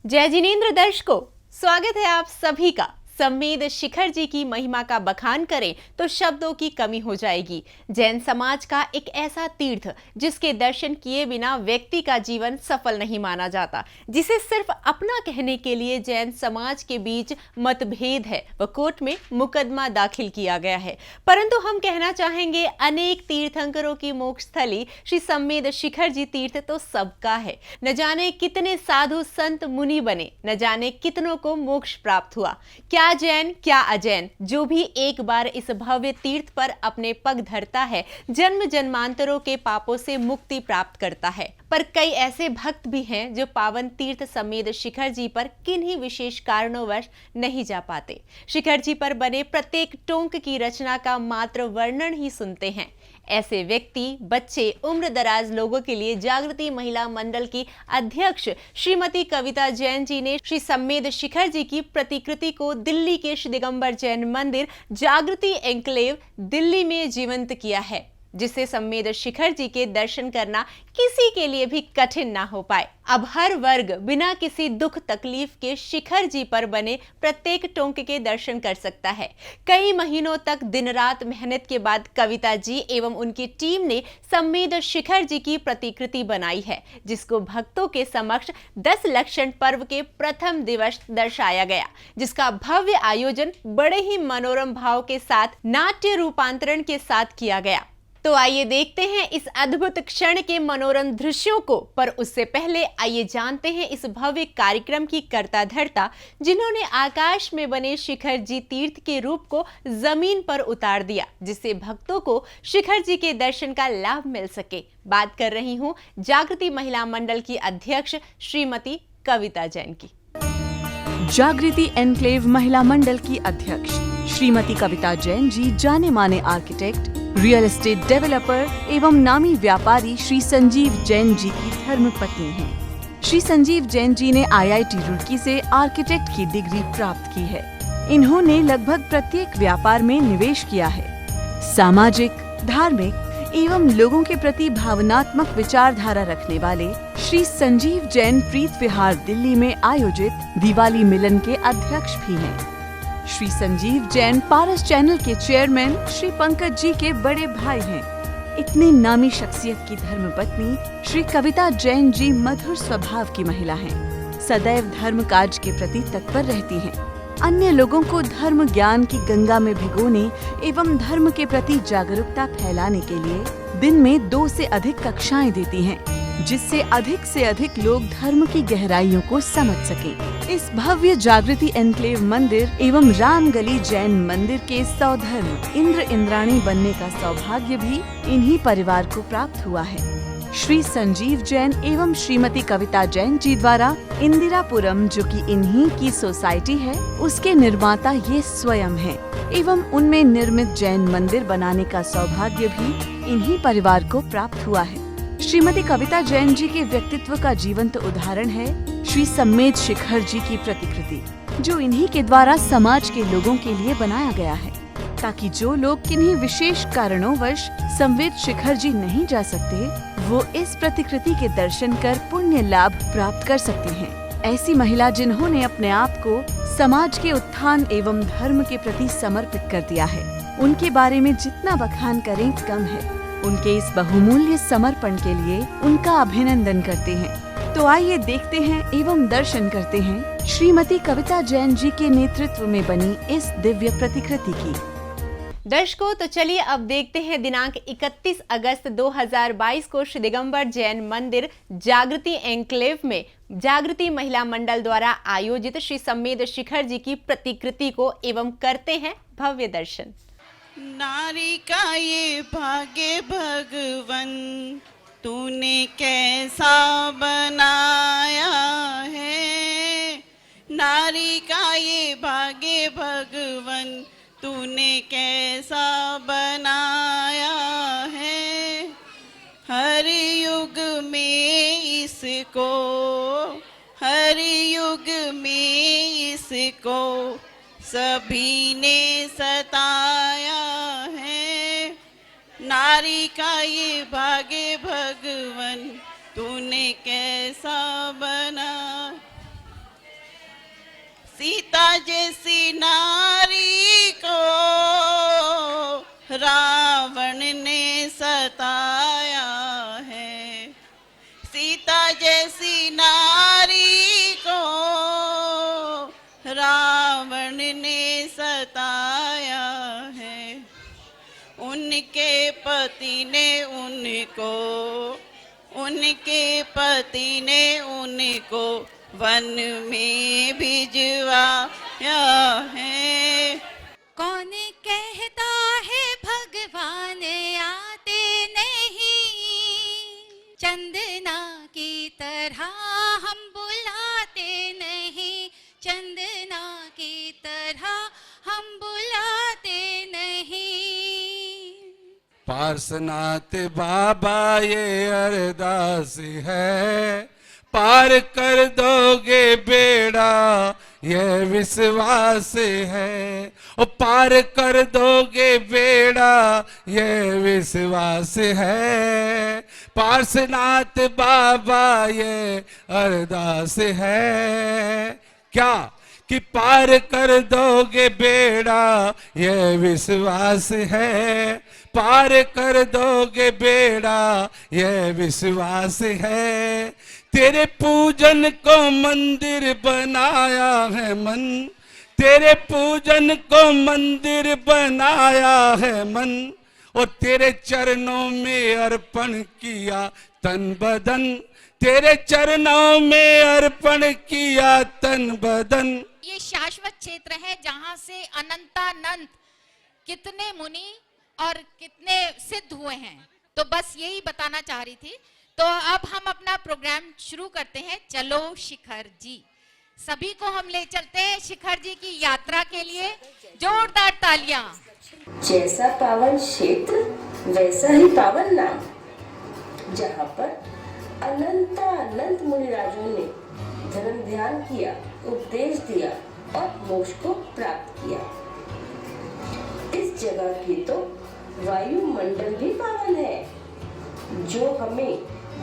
जय जिनेंद्र दर्शकों, स्वागत है आप सभी का। संवेद शिखर जी की महिमा का बखान करें तो शब्दों की कमी हो जाएगी। जैन समाज का एक ऐसा तीर्थ जिसके दर्शन किए बिना व्यक्ति का जीवन सफल नहीं माना जाता, जिसे सिर्फ अपना कहने के लिए जैन समाज के बीच मतभेद है व कोर्ट में मुकदमा दाखिल किया गया है। परंतु हम कहना चाहेंगे, अनेक तीर्थंकरों की मोक्ष स्थली श्री संवेद शिखर जी तीर्थ तो सबका है। न जाने कितने साधु संत मुनि बने, न जाने कितनों को मोक्ष प्राप्त हुआ। क्या जैन क्या अजैन, जो भी एक बार इस भव्य तीर्थ पर अपने पग धरता है, जन्म जन्मांतरों के पापों से मुक्ति प्राप्त करता है। पर कई ऐसे भक्त भी हैं जो पावन तीर्थ संवेद शिखर जी पर किन्हीं विशेष कारणोंवश नहीं जा पाते। शिखर जी पर बने प्रत्येक टोंक की रचना का मात्र वर्णन ही सुनते हैं। ऐसे व्यक्ति, बच्चे, उम्र दराज लोगों के लिए जागृति महिला मंडल की अध्यक्ष श्रीमती कविता जैन जी ने श्री संवेद शिखर जी की प्रतिकृति को दिल्ली के श्री दिगंबर जैन मंदिर जागृति एन्क्लेव दिल्ली में जीवंत किया है, जिससे संवेद शिखर जी के दर्शन करना किसी के लिए भी कठिन ना हो पाए। अब हर वर्ग बिना किसी दुख तकलीफ के शिखर जी पर बने प्रत्येक टोंक के दर्शन कर सकता है। कई महीनों तक दिन रात मेहनत के बाद कविता जी एवं उनकी टीम ने संवेद शिखर जी की प्रतिकृति बनाई है, जिसको भक्तों के समक्ष 10 लक्षण पर्व के प्रथम दिवस दर्शाया गया, जिसका भव्य आयोजन बड़े ही मनोरम भाव के साथ नाट्य रूपांतरण के साथ किया गया। तो आइए देखते हैं इस अद्भुत क्षण के मनोरम दृश्यों को। पर उससे पहले आइए जानते हैं इस भव्य कार्यक्रम की कर्ता धर्ता, जिन्होंने आकाश में बने शिखर जी तीर्थ के रूप को जमीन पर उतार दिया, जिससे भक्तों को शिखर जी के दर्शन का लाभ मिल सके। बात कर रही हूँ जागृति महिला मंडल की अध्यक्ष श्रीमती कविता जैन की। जागृति एन्क्लेव महिला मंडल की अध्यक्ष श्रीमती कविता जैन जी जाने माने आर्किटेक्ट, रियल एस्टेट डेवलपर एवं नामी व्यापारी श्री संजीव जैन जी की धर्मपत्नी हैं। श्री संजीव जैन जी ने IIT रुड़की से आर्किटेक्ट की डिग्री प्राप्त की है। इन्होंने लगभग प्रत्येक व्यापार में निवेश किया है। सामाजिक, धार्मिक एवं लोगों के प्रति भावनात्मक विचारधारा रखने वाले श्री संजीव जैन प्रीत विहार दिल्ली में आयोजित दिवाली मिलन के अध्यक्ष भी हैं। श्री संजीव जैन पारस चैनल के चेयरमैन श्री पंकज जी के बड़े भाई हैं। इतनी नामी शख्सियत की धर्मपत्नी श्री कविता जैन जी मधुर स्वभाव की महिला हैं। सदैव धर्म कार्य के प्रति तत्पर रहती हैं। अन्य लोगों को धर्म ज्ञान की गंगा में भिगोने एवं धर्म के प्रति जागरूकता फैलाने के लिए दिन में 2 से अधिक कक्षाएं देती हैं, जिससे अधिक से अधिक लोग धर्म की गहराइयों को समझ सकें। इस भव्य जागृति एन्क्लेव मंदिर एवं रामगली जैन मंदिर के सौधर्म इंद्र इंद्राणी बनने का सौभाग्य भी इन्हीं परिवार को प्राप्त हुआ है। श्री संजीव जैन एवं श्रीमती कविता जैन जी द्वारा इंदिरापुरम, जो कि इन्हीं की सोसाइटी है, उसके निर्माता ये स्वयं हैं एवं उनमें निर्मित जैन मंदिर बनाने का सौभाग्य भी इन्हीं परिवार को प्राप्त हुआ है। श्रीमती कविता जैन जी के व्यक्तित्व का जीवंत उदाहरण है श्री संवेद शिखर जी की प्रतिकृति, जो इन्हीं के द्वारा समाज के लोगों के लिए बनाया गया है, ताकि जो लोग किन्हीं विशेष कारणोंवश संवेद शिखर जी नहीं जा सकते, वो इस प्रतिकृति के दर्शन कर पुण्य लाभ प्राप्त कर सकते हैं। ऐसी महिला जिन्होंने अपने आप को समाज के उत्थान एवं धर्म के प्रति समर्पित कर दिया है, उनके बारे में जितना बखान करें कम है। उनके इस बहुमूल्य समर्पण के लिए उनका अभिनंदन करते हैं। तो आइए देखते हैं एवं दर्शन करते हैं श्रीमती कविता जैन जी के नेतृत्व में बनी इस दिव्य प्रतिकृति की। दर्शकों, तो चलिए अब देखते हैं दिनांक 31 अगस्त 2022 को श्री दिगंबर जैन मंदिर जागृति एन्क्लेव में जागृति महिला मंडल द्वारा आयोजित श्री संवेद शिखर जी की प्रतिकृति को एवं करते हैं भव्य दर्शन। नारी का ये भाग्य भगवन, तूने कैसा बनाया है। नारी का ये भाग्य भगवन, तूने कैसा बनाया है। हर युग में इसको, हर युग में इसको सभी ने सताया है। नारी का ये भाग्य भगवन, तूने कैसा बना। सीता जैसी नारी को रावण ने सताया है, सीता जैसी नारी को रावण ने सताया है। उनके पति ने उनको वन में भिजवाया है। कौन कहता है भगवान आते नहीं, चंदना की तरह हम बुलाते नहीं, चंदना की तरह हम बुलाते नहीं। पार्श्वनाथ बाबा ये अरदास है, पार कर दोगे बेड़ा ये विश्वास है, ओ पार कर दोगे बेड़ा ये विश्वास है। पार्श्वनाथ बाबा ये अरदास है, क्या कि पार कर दोगे बेड़ा ये विश्वास है, पार कर दोगे बेड़ा ये विश्वास है। तेरे पूजन को मंदिर बनाया है मन, तेरे पूजन को मंदिर बनाया है मन, और तेरे चरणों में अर्पण किया तन बदन, तेरे चरणों में अर्पण किया तन बदन। ये शाश्वत क्षेत्र है जहाँ से अनंतानंत कितने मुनि और कितने सिद्ध हुए हैं। तो बस यही बताना चाह रही थी। तो अब हम अपना प्रोग्राम शुरू करते हैं। चलो शिखर जी, सभी को हम ले चलते हैं शिखर जी की यात्रा के लिए। जोरदार तालियां। जैसा पावन क्षेत्र वैसा ही पावन नाम, जहाँ पर अनंत मुनिराजों ने धर्म ध्यान किया, उपदेश दिया और मोक्ष को प्राप्त किया। इस जगह की तो वायुमंडल भी पावन है, जो हमें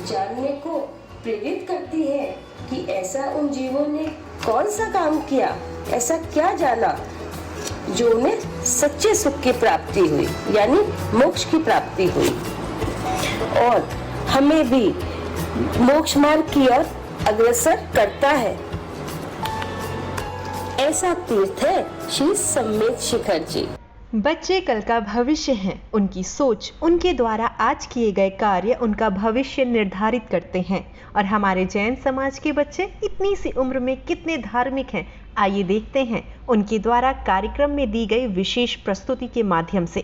जानने को प्रेरित करती है कि ऐसा उन जीवों ने कौन सा काम किया, ऐसा क्या जाना जो उन्हें सच्चे सुख की प्राप्ति हुई, यानी मोक्ष की प्राप्ति हुई, और हमें भी मोक्ष मार्ग की ओर अग्रसर करता है। ऐसा तीर्थ है श्री सम्मेद शिखर जी। बच्चे कल का भविष्य हैं। उनकी सोच, उनके द्वारा आज किए गए कार्य उनका भविष्य निर्धारित करते हैं। और हमारे जैन समाज के बच्चे इतनी सी उम्र में कितने धार्मिक हैं, आइए देखते हैं उनके द्वारा कार्यक्रम में दी गई विशेष प्रस्तुति के माध्यम से।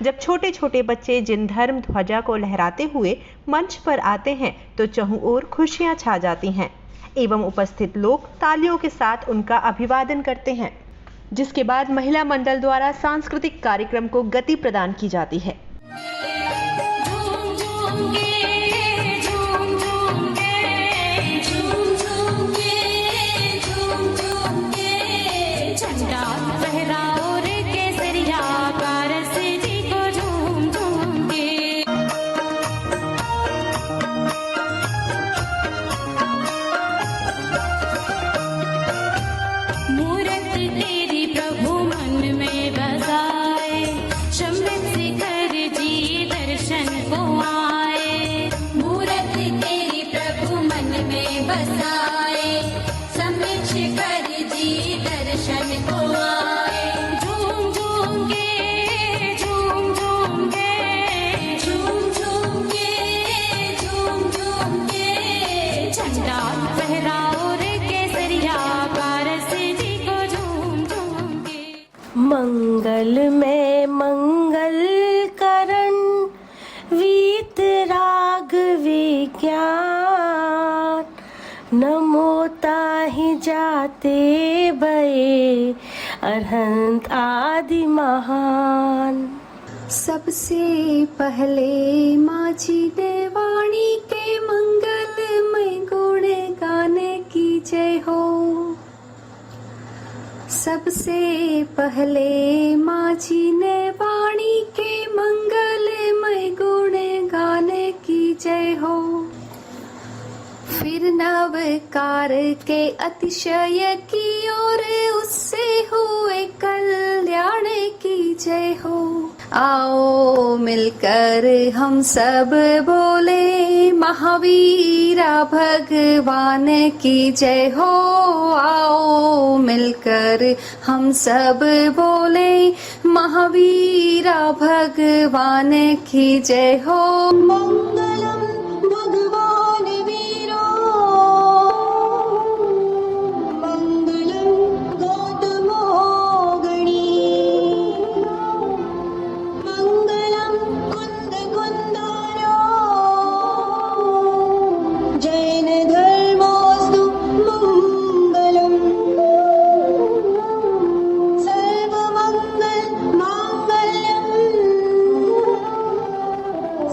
जब छोटे छोटे बच्चे जिन धर्म ध्वजा को लहराते हुए मंच पर आते हैं तो चहुं ओर खुशियां छा जाती हैं एवं उपस्थित लोग तालियों के साथ उनका अभिवादन करते हैं, जिसके बाद महिला मंडल द्वारा सांस्कृतिक कार्यक्रम को गति प्रदान की जाती है। मंगल में मंगल करण वीत राग विज्ञान, नमोता ही जाते भये अरहंत आदि महान। सबसे पहले माझी ने वाणी के मंगलमय गुण गाने की जय हो। सबसे पहले माझी ने वाणी के मंगलमय गुण गाने की जय हो। फिर फिर नवकार के अतिशय की ओर उससे हुए कल्याण की जय हो। आओ मिलकर हम सब बोले महावीरा भगवान की जय हो। आओ मिलकर हम सब बोले महावीरा भगवान की जय हो। मंगलम भगवान वीरो मंगलम गौतमो गणी मंगलम कुंद कुंदारो जैन धर्मोस्तु मंगलम सर्वमंगल मांगल्यम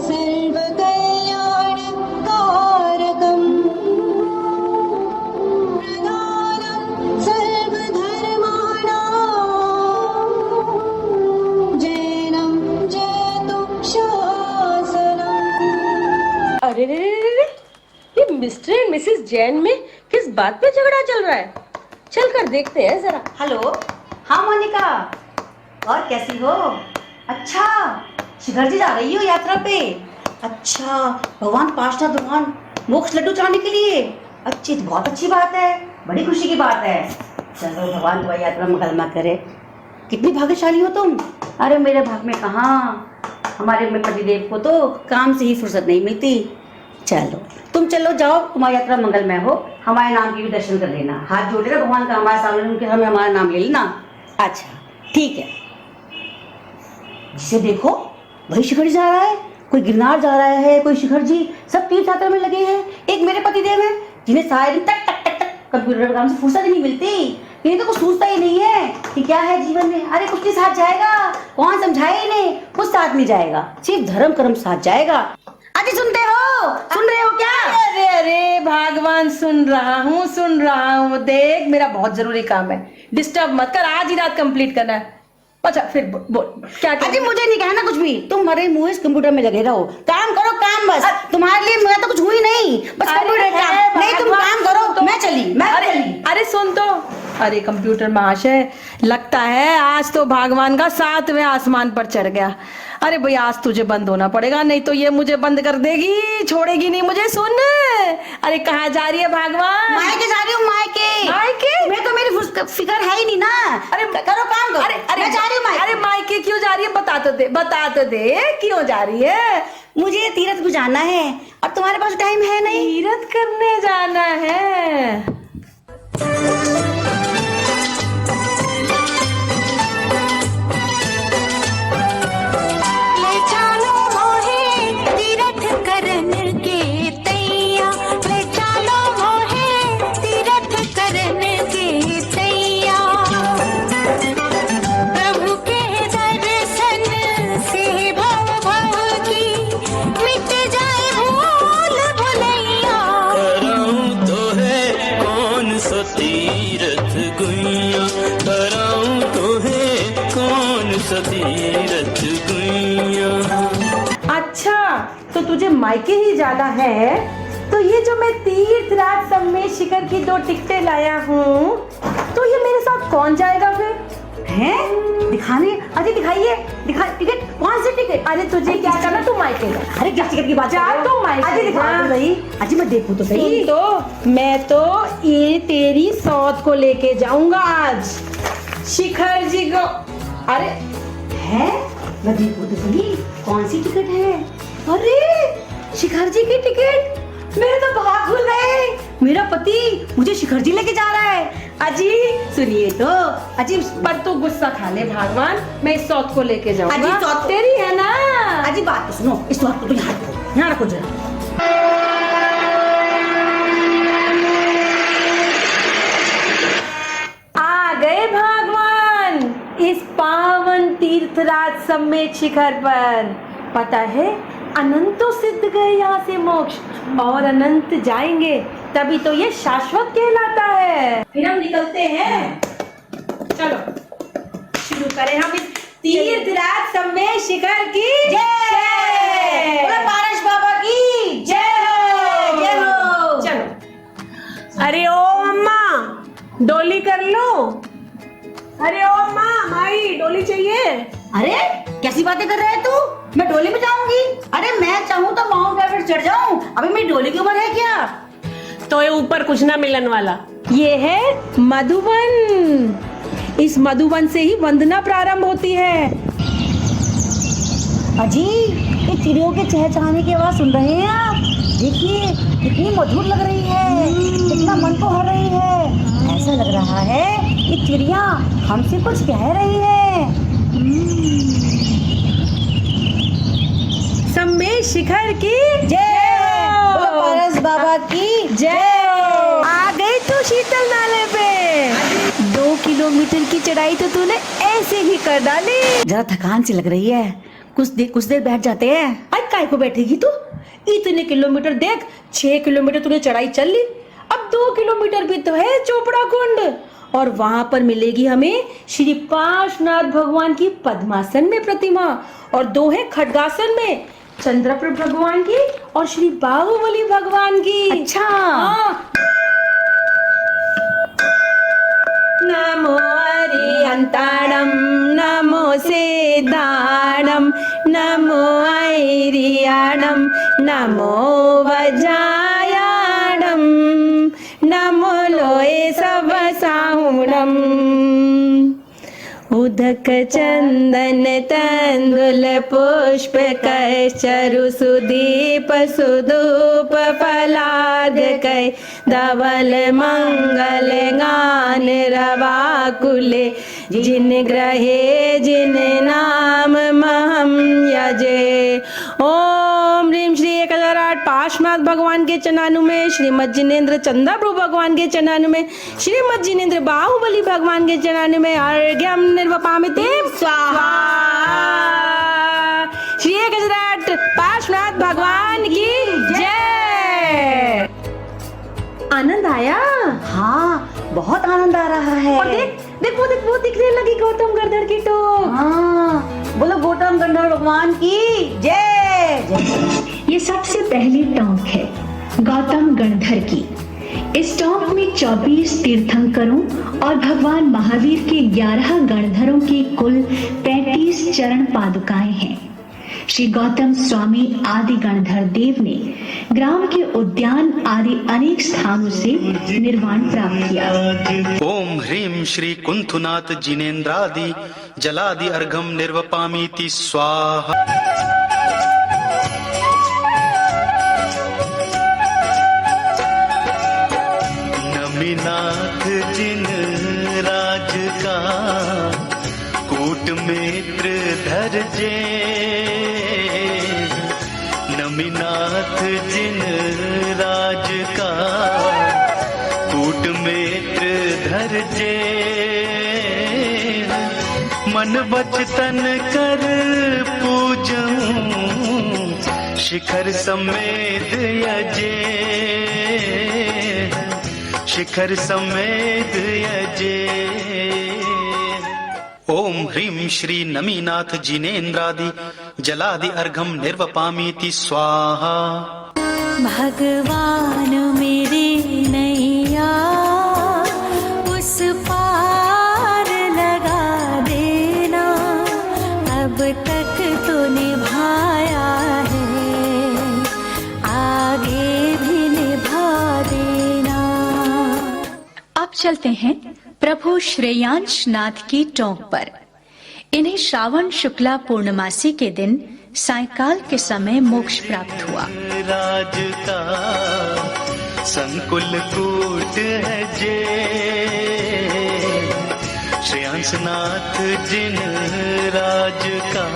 सर्वकल्याण कारकम प्रदानं सर्वधर्माणां जैनं जयतु शासनम्। अरे रे रे रे रे, ये मिस्टर एंड मिसेस जैन में किस बात पे झगड़ा चल रहा है? चल कर देखते हैं जरा। हेलो, हाँ मोनिका, और कैसी हो? अच्छा, शिखर जी जा रही हो यात्रा पे? अच्छा, भगवान पार्षद भगवान मोक्ष लड्डू चढ़ाने के लिए? अच्छी, तो बहुत अच्छी बात है, बड़ी खुशी की बात है। चलो भगवान तुम्हारी यात्रा मंगलमय करे। कितनी भाग्यशाली हो तुम। अरे मेरे भाग में कहाँ, हमारे में पतिदेव को तो काम से ही फुर्सत नहीं मिलती। चलो तुम चलो जाओ, तुम्हारी यात्रा मंगलमय हो। हमारे नाम की भी दर्शन कर लेना, हाथ जोड़ लेना भगवान का हमारे सामने, उनके हमें हमारा नाम ले लेना। अच्छा ठीक है। जिसे देखो वही शिखर जी जा रहा है, कोई गिरनार जा रहा है, कोई शिखर जी, सब तीर्थ यात्रा में लगे हैं। एक मेरे पतिदेव हैं जिन्हें सारे दिन तक टक टक टक कंप्यूटर काम से फुर्सत ही नहीं मिलती। इन्हें तो कुछ सोचता ही नहीं है कि क्या है जीवन में। अरे कुछ नहीं साथ जाएगा, कौन समझाए इन्हें, कुछ साथ नहीं जाएगा, सिर्फ धर्म कर्म साथ जाएगा। अजी सुनते हो, सुन रहे हो क्या? अरे अरे भगवान, सुन रहा हूँ। देख मेरा बहुत जरूरी काम है, डिस्टर्ब मत कर, आज ही रात कंप्लीट करना है। अच्छा फिर बोल क्या? अजी मुझे नहीं कहना कुछ भी, तुम हमारे मुंह इस कंप्यूटर में लगे रहो, काम करो काम बस। तुम्हारे लिए मैं तो कुछ हुई नहीं, बस कंप्यूटर काम। नहीं तुम काम करो, मैं चली। अरे सुन तो, अरे कंप्यूटर महाशय, लगता है आज तो भगवान का 7वें आसमान पर चढ़ गया। अरे भाई आज तुझे बंद होना पड़ेगा, नहीं तो ये मुझे बंद कर देगी, छोड़ेगी नहीं मुझे। सुन, अरे कहाँ जा रही है भगवान? मायके जा रही हूँ, मायके। मैं तो मेरी फिक्र है ही नहीं ना। अरे करो काम करो। अरे मैं जा रही हूँ मायके। अरे मायके क्यों जा रही है? बता तो दे क्यों जा रही है? मुझे तीर्थ को जाना है और तुम्हारे पास टाइम है नहीं। तीर्थ करने जाना है? तीरथ गुइया कराऊं तो है कौन सा तीरथ गुइया। अच्छा तो तुझे मायके ही जाना है, तो ये जो मैं तीर्थ राज सम्मेद शिखर की 2 टिकटें लाया हूँ, तो ये मेरे साथ कौन जाएगा फिर? हैं? दिखाने? अरे दिखाइए, दिखा टिकट। कौन सी टिकट? अरे तुझे क्या करना, तू मायके जा। अरे क्या टिकट की बात जा तू मायके। अजी दिखा तो सही, अजी मैं देखूं तो सही। तो मैं तो ये तेरी सौत को लेके जाऊंगा आज शिखर जी को। अरे है, मैं देखूं तो सही कौन सी टिकट है। अरे शिखर जी की टिकट, मेरे तो भाग खुल गए। मेरा पति मुझे शिखर जी लेके जा रहा है। अजी सुनिए तो, अजी पर तू गुस्सा खा ले भगवान, मैं इस सौत को लेके जाऊंगा। अजी सौत तेरी है ना। अजी बात तो सुनो, इस सौत को तो यहाँ रखो जरा। आ गए भगवान इस पावन तीर्थराज सम्मेद शिखर पर। पता है अनंतों सिद्ध गए यहाँ से मोक्ष, और अनंत जाएंगे, तभी तो ये शाश्वत कहलाता है। फिर हम निकलते हैं, चलो शुरू करें हम इस तीर्थराज सम्मेद शिखर की जय। पारस बाबा की जय हो, जय हो। चलो अरे ओ अम्मा, डोली कर लो। अरे ओ अम्मा, माई डोली चाहिए। अरे कैसी बातें कर रहे है तू? मैं डोली में जाऊंगी? अरे मैं चाहूँ तो माउंट एवरेस्ट चढ़ जाऊं, अभी मेरी डोली की उम्र है क्या? तो ये ऊपर कुछ ना मिलन वाला। ये है मधुबन। इस मधुबन से ही वंदना प्रारंभ होती है। अजी, ये चिड़ियों के चहचहाने की आवाज सुन रहे हैं आप? देखिए कितनी मधुर लग रही है, कितना मन को हर रही है। ऐसा लग रहा है ये चिड़िया हमसे कुछ कह रही है। सम्मेद शिखर की जय, बोलो पारस बाबा की जय। आ गई तू शीतल नाले पे। 2 किलोमीटर की चढ़ाई तो तूने ऐसे ही कर डाली। जरा थकान सी लग रही है, कुछ देर बैठ जाते हैं। आज काय को बैठेगी तू? इतने किलोमीटर देख, 6 किलोमीटर तूने चढ़ाई चल ली। अब 2 किलोमीटर भी तो है चोपड़ा कुंड, और वहां पर मिलेगी हमें श्री पार्श्वनाथ भगवान की पद्मासन में प्रतिमा, और 2 है खड्गासन में, चंद्रप्रभ भगवान की और श्री बाहुबली भगवान की। अच्छा। नमो अरिहंताणम, नमो सेदाणम, नमो ऐरियाणम, नमो वज्रायाणम, नमो लोए सबसाहुणम। उदक चंदन तंदुल पुष्प कैचरु सुदीप सुधूप फलाद कै धवल मंगल गान रवाकुले जिन ग्रहे जिन नाम महम यजे। ओम ह्रीम श्री 1008 पार्श्वनाथ भगवान के चनानु में, श्रीमद जिनेन्द्र चंद्रप्रभु भगवान के चनानु में, श्रीमद जिनेन्द्र बाहुबली भगवान के चनानु में अर्घ्यम निर्वपामिते स्वाहा। श्री 1008 पार्श्वनाथ भगवान की जय। आनंद आया? हाँ, बहुत आनंद आ रहा है। और देख वो दिखने लगी गौतम गंधर्व की टोक। हाँ, बोलो गौतम गंधर्व भगवान की जय जय। ये सबसे पहली टोंक है गौतम गणधर की। इस टोंक में 24 तीर्थंकरों और भगवान महावीर के 11 गणधरों की कुल 35 चरण पादुकाएं हैं। श्री गौतम स्वामी आदि गणधर देव ने ग्राम के उद्यान आदि अनेक स्थानों से निर्वाण प्राप्त किया। ओम ह्रीम श्री कुंथुनाथ जिनेन्द्रादि जलादि अर्घम निर्वपामीति स्वाहा। नमीनाथ जिन राज का कूट मित्र धरजे, नमीनाथ जिन राज का कूट मित्र धरजे, मन वचन कर पूजूं शिखर समेत यजे, शिखर समेत यजे। ओम ह्रीम श्री नमीनाथ जिनेन्द्रादि जलादि अर्घम निर्वपामीति स्वाहा। भगवान मेरे नैया उस पार लगा देना, अब तक तो निभाया है आगे भी निभा देना। अब चलते हैं प्रभु श्रेयांश नाथ की टोंक पर। इन्हें श्रावण शुक्ला पूर्णमासी के दिन सायंकाल के समय मोक्ष प्राप्त हुआ। राज का संकुल कूट है जे, श्रेयांसनाथ जिन राज का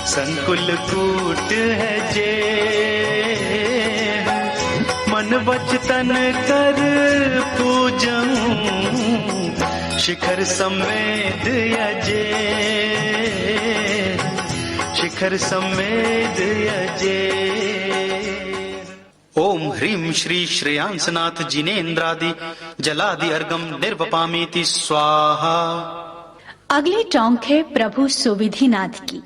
संकुल कूट है जे, मन वचन कर पूजूं शिखर समेत यजे, शिखर समेत यजे। ओम ह्रीम श्री श्रेयांसनाथ जिनेन्द्रादि जलादि अर्घम निर्वपामीति स्वाहा। अगली टोंक है प्रभु सुविधिनाथ की।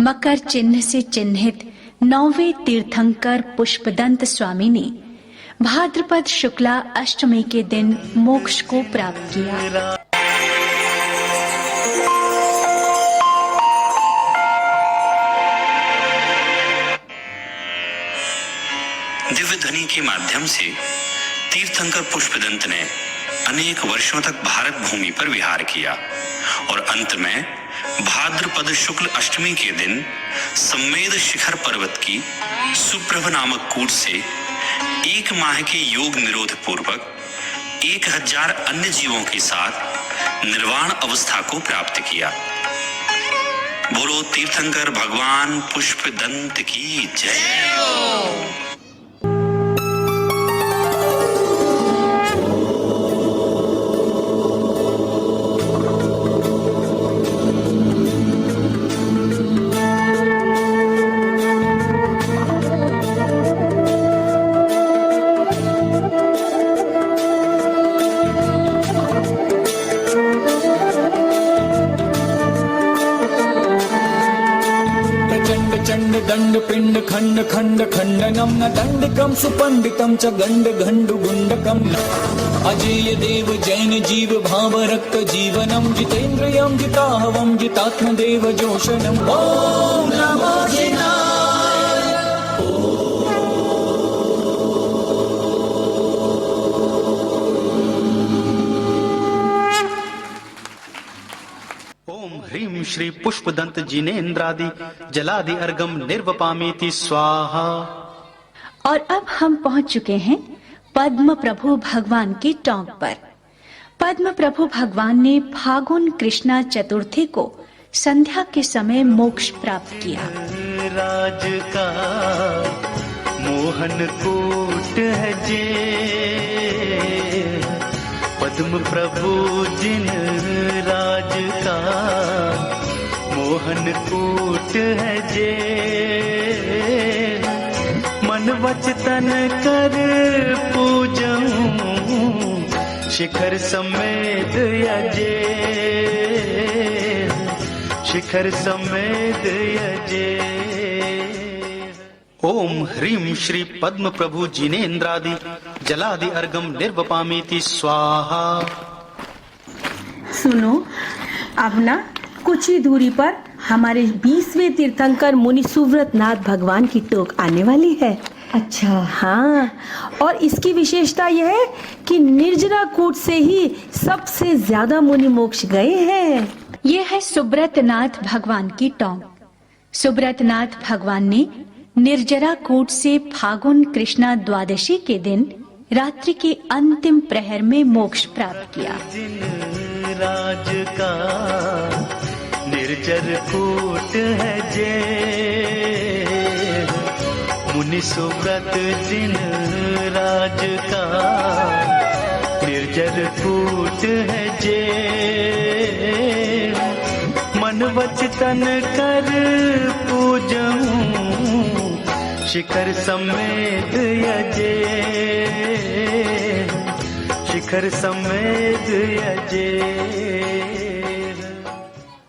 मकर चिन्ह से चिन्हित 9वें तीर्थंकर पुष्पदंत स्वामी ने भाद्रपद शुक्ला अष्टमी के दिन मोक्ष को प्राप्त किया। दिव्य ध्वनि के माध्यम से तीर्थंकर पुष्पदंत ने अनेक वर्षों तक भारत भूमि पर विहार किया और अंत में भाद्रपद शुक्ल अष्टमी के दिन सम्मेद शिखर पर्वत की सुप्रभ नामक कूट से 1 माह के योग निरोध पूर्वक 1000 अन्य जीवों के साथ निर्वाण अवस्था को प्राप्त किया। बोलो तीर्थंकर भगवान पुष्पदंत की जय। दंड पिंड खंड खंड खंडनम न दंडकम सुपंडितम च गंड घंडु गुंडकम अजेय देव जैन जीव भाव रक्त जीवनम जितेन्द्रियम जिताहवम जितात्म देव जोषणम। ओम नमो शिवाय। ओम ह्रीं श्री पुष्पदंत जिनेन्द्रादि जलादि अर्गम निर्वपामेति स्वाहा। और अब हम पहुंच चुके हैं पद्म प्रभु भगवान की टोंक पर। पद्म प्रभु भगवान ने फागुन कृष्णा चतुर्थी को संध्या के समय मोक्ष प्राप्त किया। राज का मोहन कूट है जे पद्म प्रभु जिन राज का मोहन कूट है जे मन वचन कर पूजऊं शिखर समेत यजे शिखर समेत यजे। ओम ह्रीं श्री पद्म प्रभु जिनेन्द्रादि जलादि अर्गम निर्वपामेति स्वाहा। सुनो, अब ना कुछ ही दूरी पर हमारे 20वें तीर्थंकर मुनि सुव्रतनाथ भगवान की टोक आने वाली है। अच्छा। हाँ, और इसकी विशेषता यह है कि निर्जरा कूट से ही सबसे ज्यादा मुनि मोक्ष गए हैं। ये है सुब्रतनाथ भगवान की टोंक। सुब्रतनाथ भगवान ने निर्जरा कूट से फागुन कृष्णा द्वादशी के दिन रात्रि के अंतिम प्रहर में मोक्ष प्राप्त किया। राज का निर्जर कूट है जे मुनि सुव्रत जिन राज का निर्जर कूट है जे मन वचन कर पूजऊं शिखर समेत यजे शिखर समेत यजे।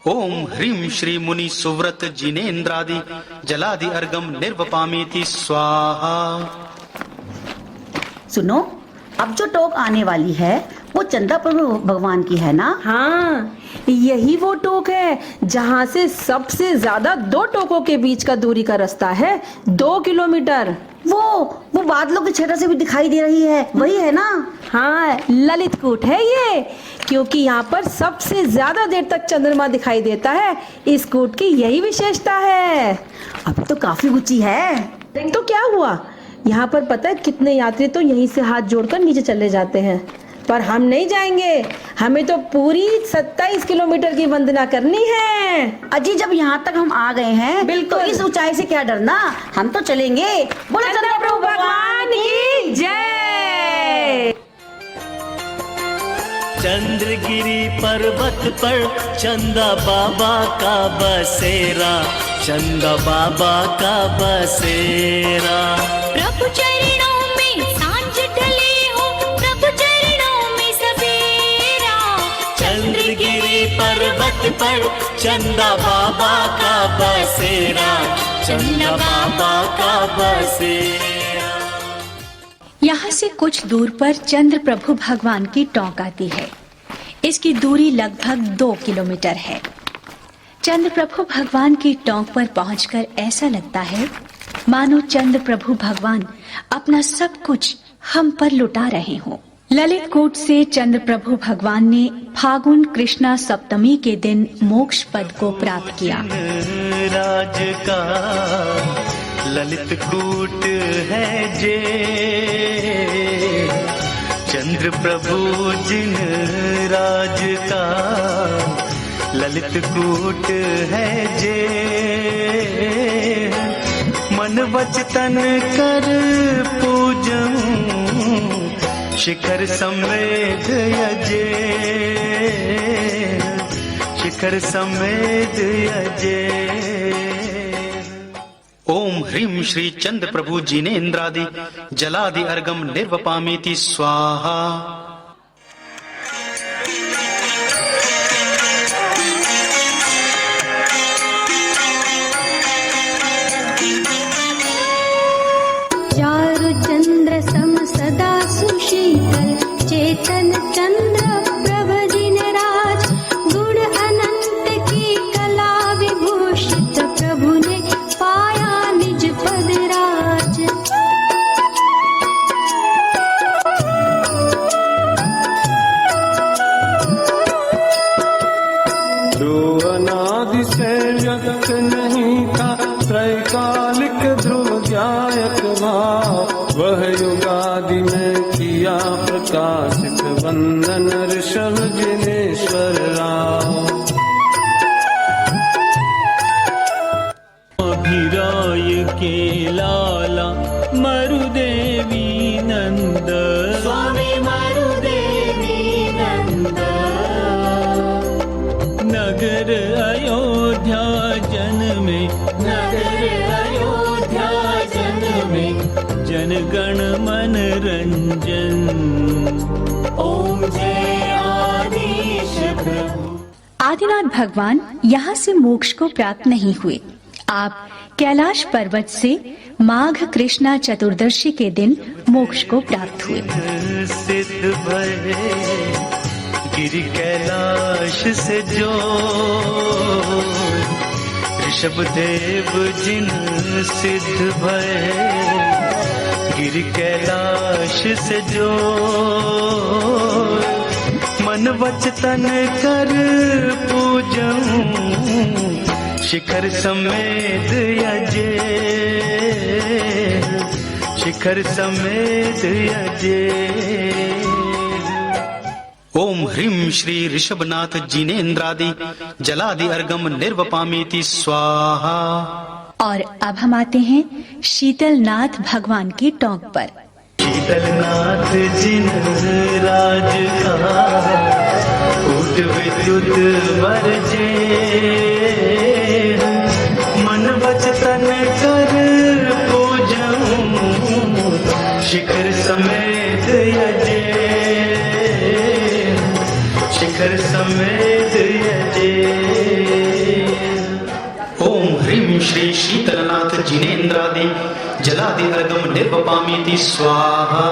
ओम ह्रीं श्री मुनि सुव्रत जिनेन्द्रादि जलादि अर्गम निर्वपामेति स्वाहा। सुनो, अब जो टोक आने वाली है वो चंदा प्रभु भगवान की है ना? हाँ, यही वो टोक है जहाँ से सबसे ज्यादा 2 टोकों के बीच का दूरी का रास्ता है, 2 किलोमीटर। वो बादलों की छटा से भी दिखाई दे रही है, वही है ना? हाँ, ललित कूट है ये, क्योंकि यहाँ पर सबसे ज्यादा देर तक चंद्रमा दिखाई देता है। इस कूट की यही विशेषता है। अब तो काफी ऊंची है। तो क्या हुआ, यहाँ पर पता है कितने यात्री तो यहीं से हाथ जोड़कर नीचे चले जाते हैं, पर हम नहीं जाएंगे। हमें तो पूरी 27 किलोमीटर की वंदना करनी है। अजी, जब यहाँ तक हम आ गए हैं बिल्कुल, तो इस ऊंचाई से क्या डरना, हम तो चलेंगे। बोलो चंदा प्रभु भगवान की जय। चंद्रगिरी पर्वत पर चंदा बाबा का बसेरा, चंदा बाबा का बसेरा। प्रभु चरणों में सांझ ढले हो, प्रभु चरणों में सवेरा। चंद्रगिरी पर्वत पर चंदा बाबा का बसेरा, चंदा बाबा का बसेरा। यहाँ से कुछ दूर पर चंद्र प्रभु भगवान की टोंक आती है। इसकी दूरी लगभग 2 किलोमीटर है। चंद्र प्रभु भगवान की टोंक पर पहुंचकर ऐसा लगता है मानो चंद्र प्रभु भगवान अपना सब कुछ हम पर लुटा रहे हों। ललित कूट से चंद्र प्रभु भगवान ने फागुन कृष्णा सप्तमी के दिन मोक्ष पद को प्राप्त किया। राज का ललित कूट है जे, चंद्र प्रभु जिन राज का ललित कूट है जे, मन वचन कर पूजऊं शिखर समेत यजे, शिखर समेत यजे। ओम ह्रीं श्री चंद्र प्रभु जिनेन्द्रादि जलादि अर्गम निर्वपामीति स्वाहा। चारु चंद्र सम सदा सुशीतल, चेतन चंद्र प्रभ जिन राज, गुण अनंत की कला विभूषित, प्रभु ने पाया निज पद राज। जो अनादि से व्यक्त नहीं था, त्रैकालिक ध्रुव ध्यायक भाव, वह युगादि में किया प्रकाशित, वंदन ऋषभ जिनेश्वर राव। अभिराय के लाला मरुदेवी नंद, स्वामी मरुदेवी नंद, नगर अयोध्या जन में, नगर अयोध्या जन में, जनगण मन रंजन। ओम जय आदिश प्रभु। आदिनाथ भगवान यहाँ से मोक्ष को प्राप्त नहीं हुए। आप कैलाश पर्वत से माघ कृष्णा चतुर्दशी के दिन मोक्ष को प्राप्त हुए। सिद्ध भये गिरि कैलाश से जो, ऋषभ देव जिन सिद्ध भये गिरि कैलाश से जो, मन वचन कर पूजऊं शिखर समेत यजे, शिखर समेत यजे। ओम ह्रीं श्री ऋषभनाथ जिनेन्द्रादि जलादि अर्गम निर्वपामीति स्वाहा। और अब हम आते हैं शीतलनाथ भगवान की टोंक पर। शीतलनाथ जिन राज का कूट विद्युत वर्जे, मन वचन कर पूजऊं शिखर समेत यजे, शिखर समेत यजे। ओम ह्रीं श्री शीतलनाथ जिनेन्द्रादि जलादि अर्गम निर्वपामीति स्वाहा।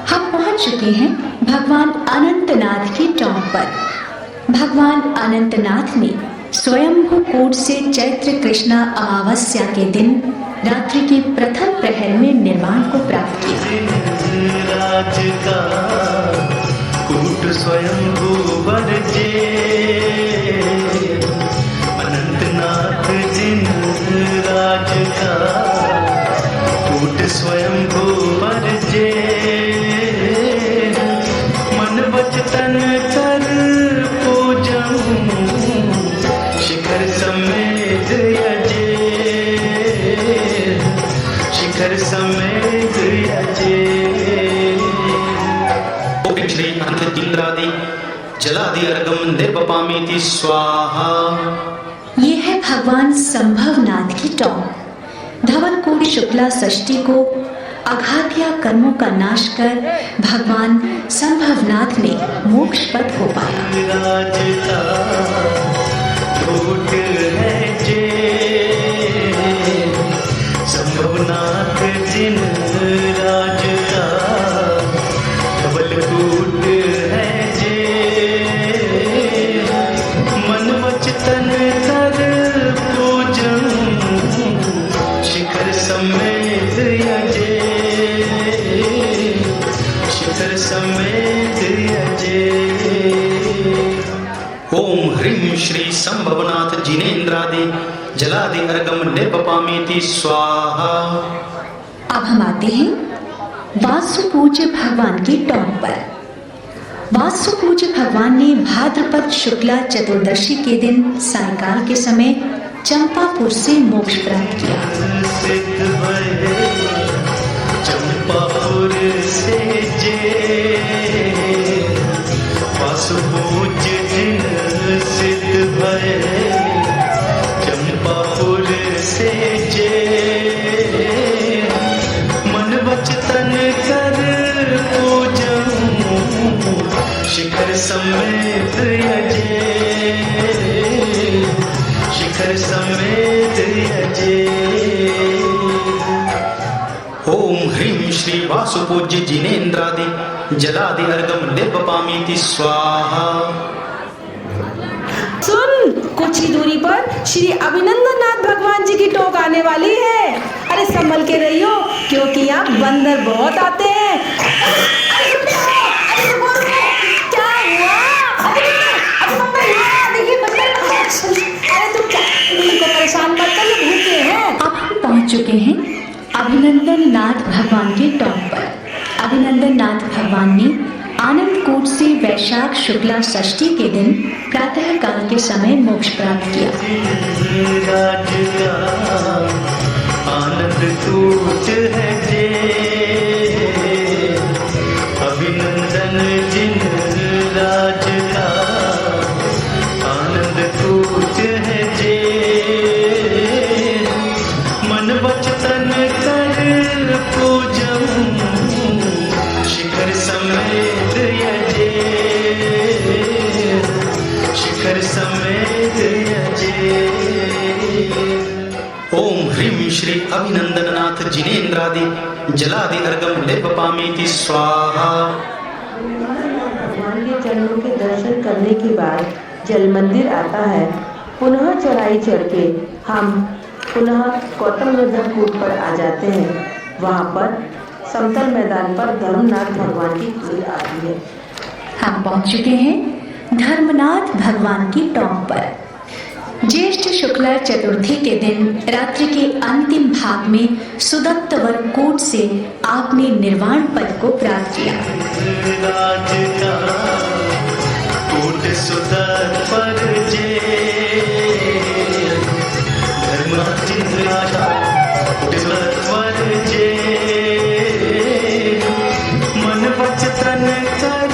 हम पहुंच चुके हैं भगवान अनंतनाथ की टोंक पर। भगवान अनंतनाथ ने स्वयंभू कूट से चैत्र कृष्णा अमावस्या के दिन रात्रि के प्रथम प्रहर में निर्वाण को प्राप्त किया। राज का कूट स्वयंभू वर्जे, अनंतनाथ जिन राज का कूट स्वयंभू वर्जे, मन वचन कर पूजऊं शिखर समेत यजे, शिखर समेत यजे। ओम श्री अनंत इंद्रादि जलादि अर्गम निर्वपामीति स्वाहा। ये है भगवान संभवनाथ की टोंक। धवलकोट शुक्ला षष्ठी को अघातिया कर्मों का नाश कर भगवान संभवनाथ ने मोक्ष पद हो पाया। राज का कूट है जे, संभवनाथ जिन राज का शिखर समेत अजय। ओम ह्रीं श्री संभवनाथ जिनेन्द्रादि जलादि अर्गम निर्वपामीति स्वाहा। अब हम आते हैं वासु पूज्य भगवान की टॉप पर। वासु पूज्य भगवान ने भाद्रपद शुक्ला चतुर्दशी के दिन सायंकाल के समय चंपापुर से मोक्ष प्राप्त किया। सिद्ध भये चंपापुर से जे वासु पूज्य जिन सिद्ध भये चंपापुर से जे मन वचन कर पूजऊं शिखर समेत अजय। शिखर समेत अजय। ओम ह्रीं श्री वासुपूज्य जिनेन्द्रादि जलादि अर्गम निर्वपामीति स्वाहा। सुन, कुछ ही दूरी पर श्री अभिनंदननाथ भगवान जी की टोक आने वाली है। अरे संभल के रहियो, क्योंकि यहाँ बंदर बहुत आते हैं। क्या हुआ? देखिए अरे तुम इनको परेशान मत कर, ये भूखे हैं। अब हम पहुंच चुके हैं अभिनंदन नाथ भगवान के टॉप पर। अभिनंदन नाथ भगवान ने आनंद कूट से वैशाख शुक्ला षष्ठी के दिन प्रातः काल के समय मोक्ष प्राप्त किया। राज का आनंद कूट है जे अभिनंदन जिन राज का आनंद कूट है जे मन वचन कर पूजऊं शिखर समेत अजय। शिखर समेत अजय। ओम ह्रीं श्री अभिनंदननाथ जिनेन्द्रादि जलादि अर्गम निर्वपामीति स्वाहा। भगवान के चरणों के दर्शन करने के बाद जल मंदिर आता है। पुनः चढ़ाई चढ़ के हम पुनः गौतम निर्धन कूट पर आ जाते हैं। वहाँ पर समतल मैदान पर धर्मनाथ भगवान की कुल आती है। हम पहुंच चुके हैं धर्मनाथ भगवान की टॉप पर। ज्येष्ठ शुक्ला चतुर्थी के दिन रात्रि के अंतिम भाग में सुदत्त वर कूट से आपने निर्वाण पद को प्राप्त किया। राज का कूट सुदत्त पर जे मन वचन कर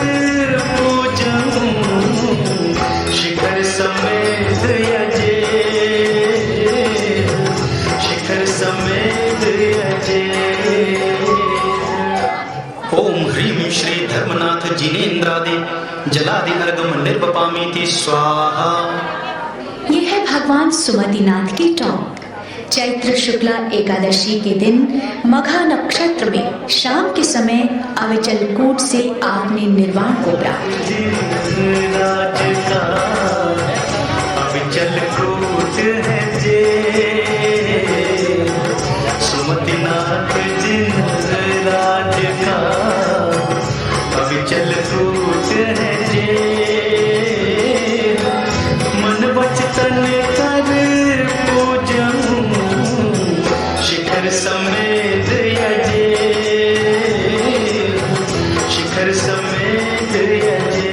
पूजऊं शिखर समेत अजय। शिखर समेत अजय। ओम ह्रीं श्री धर्मनाथ जिनेन्द्रादि जलादि अर्गम निर्वपामीति स्वाहा। ये है भगवान सुमतिनाथ की टॉप। चैत्र शुक्ला एकादशी के दिन मघा नक्षत्र में शाम के समय अविचल कूट से आपने निर्वाण को प्राप्त किया। राज का अविचल कूट है जे सुमतिनाथ जिन राज का अविचल कूट है जे मन वचन कर पूजऊं शिखर समेत अजय। शिखर समेत अजय।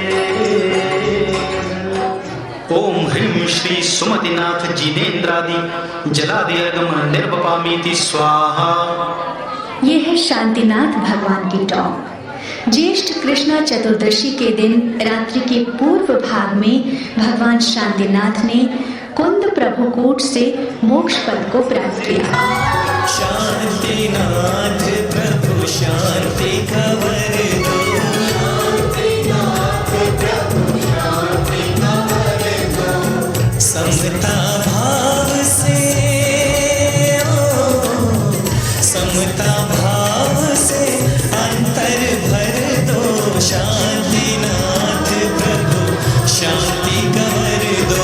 ओम ह्रीं श्री सुमतिनाथ जिनेन्द्रादि जलादि अर्गम निर्वपामीति स्वाहा। ये है शांतिनाथ भगवान की टॉप। ज्येष्ठ कृष्णा चतुर्दशी के दिन रात्रि के पूर्व भाग में भगवान शांतिनाथ ने कुंद प्रभु कूट से मोक्ष पद को प्राप्त किया। शांतिनाथ प्रभु शांति खबर दो। शांतिनाथ प्रभु शांति खबर दो। समता भाव से समता भाव से अंतर भर दो। शांतिनाथ प्रभु शांति खबर दो।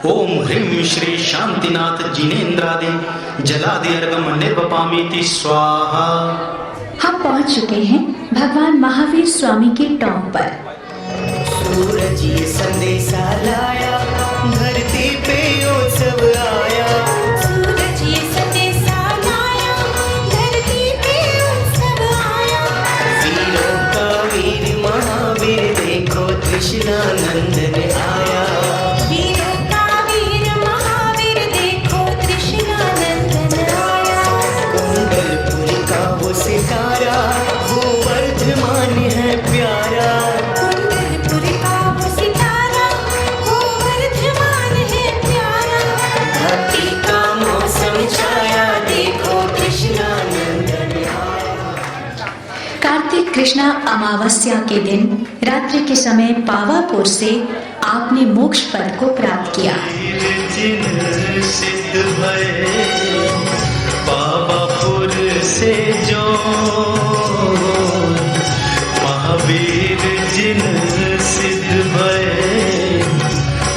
ओम ह्रीं श्री शांतिनाथ जिनेन्द्रादि जला जलादि अर्घम निर्वपामीति स्वाहा। हम पहुंच चुके हैं भगवान महावीर स्वामी के टॉप पर। सूरज ये संदेशा लाया, धरती पे उत्सव आया। सूरज ये संदेशा लाया, धरती पे उत्सव आया। वीरों का वीर महावीर देखो कृष्णानंदन आया। वीरों का वीर महावीर देखो कृष्णानंदन आया। कुंडलपुर का वो सितारा, वो वर्धमान है प्यारा। कुंडलपुर का वो सितारा, वो वर्धमान है प्यारा। धरती का मौसम छाया, देखो कृष्णानंदन आया। कार्तिक कृष्णा अमावस्या के दिन रात्रि के समय पावापुर से आपने मोक्ष पद को प्राप्त किया। जिन सिद्ध भये पावापुर से जो, महावीर जिन सिद्ध भये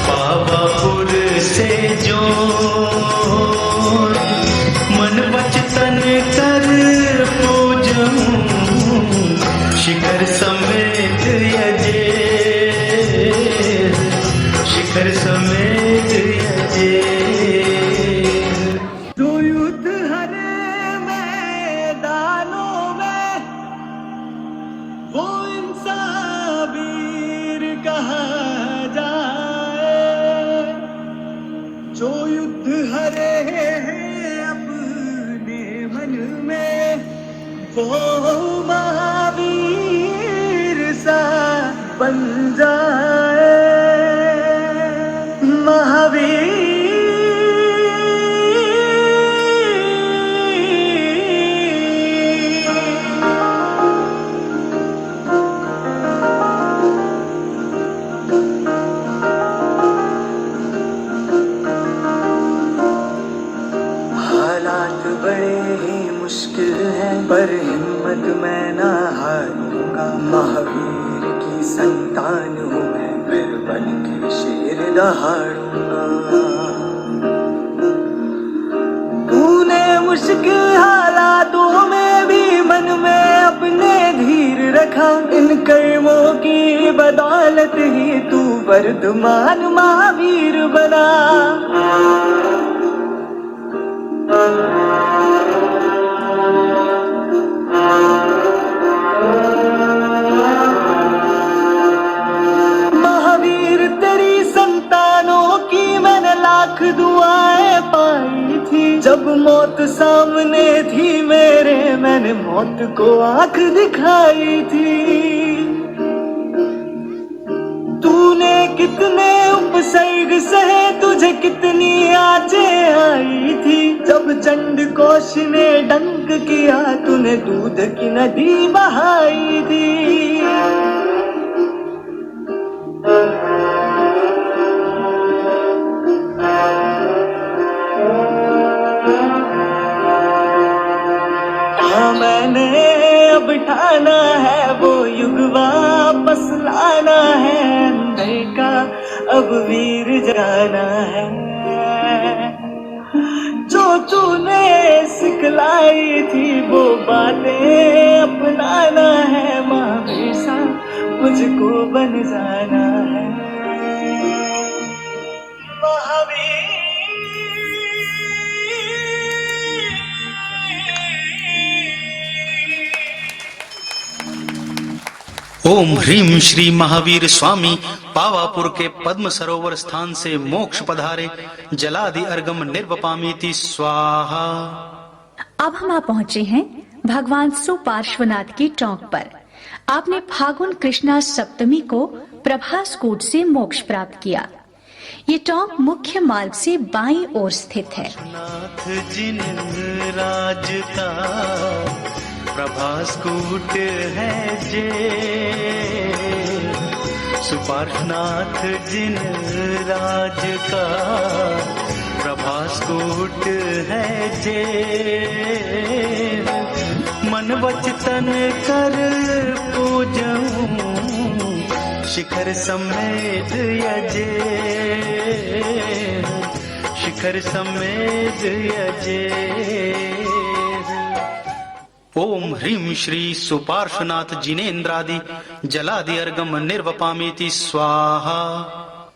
पावापुर से जो। मन वचन कर पूजूं, शिखर समेत यजे, शिखर समेत यजे। जो युद्ध हरे मैदानों में, वो इंसान वीर कहा जाए। जो युद्ध हरे अपने मन में, वो महावीर सा बन जाए। महावीर हालात बड़े ही मुश्किल हैं, पर हिम्मत मैं ना हारूंगा। महावीर की संतान हूँ मैं, फिर बन के शेर दहाड़ूंगा। तूने मुश्किल हालातों में भी मन में अपने धीर रखा। इन कर्मों की बदौलत ही तू वर्धमान महावीर बना। महावीर तेरी संतानों की मैंने लाख दुआएं पाई थी। जब मौत सामने थी मेरे, मैंने मौत को आंख दिखाई थी। तूने कितने उपसर्ग सहे, तुझे कितनी आँचें आई थी। जब चंडकोश ने डंक किया, तूने दूध की नदी बहाई थी। हाँ मैंने अब ठाना है, वो युग वापस लाना है। अंदर का अब वीर जगाना है। जो तूने सिखलाई थी वो बातें अपनाना है। महावीर सा मुझको बन जाना है। ओम ह्रीम श्री महावीर स्वामी पावापुर के पद्म सरोवर स्थान से मोक्ष पधारे, जलादि अर्घम निर्वपामीति स्वाहा। अब हम आ पहुंचे हैं भगवान सुपार्श्वनाथ की टोंक पर। आपने फागुन कृष्णा सप्तमी को प्रभास कूट से मोक्ष प्राप्त किया। ये टोंक मुख्य मार्ग से बाईं ओर स्थित है। नाथ जिन राज का प्रभास कूट है जे, सुपार्श्वनाथ जिन राज का प्रभास कूट है जे। मन वचन कर पूजूं, शिखर समेत यजे, शिखर समेत अजय। ओम ह्रीं श्री सुपार्श्वनाथ जिनेन्द्रादि जलादि अर्गम निर्वपामीति स्वाहा।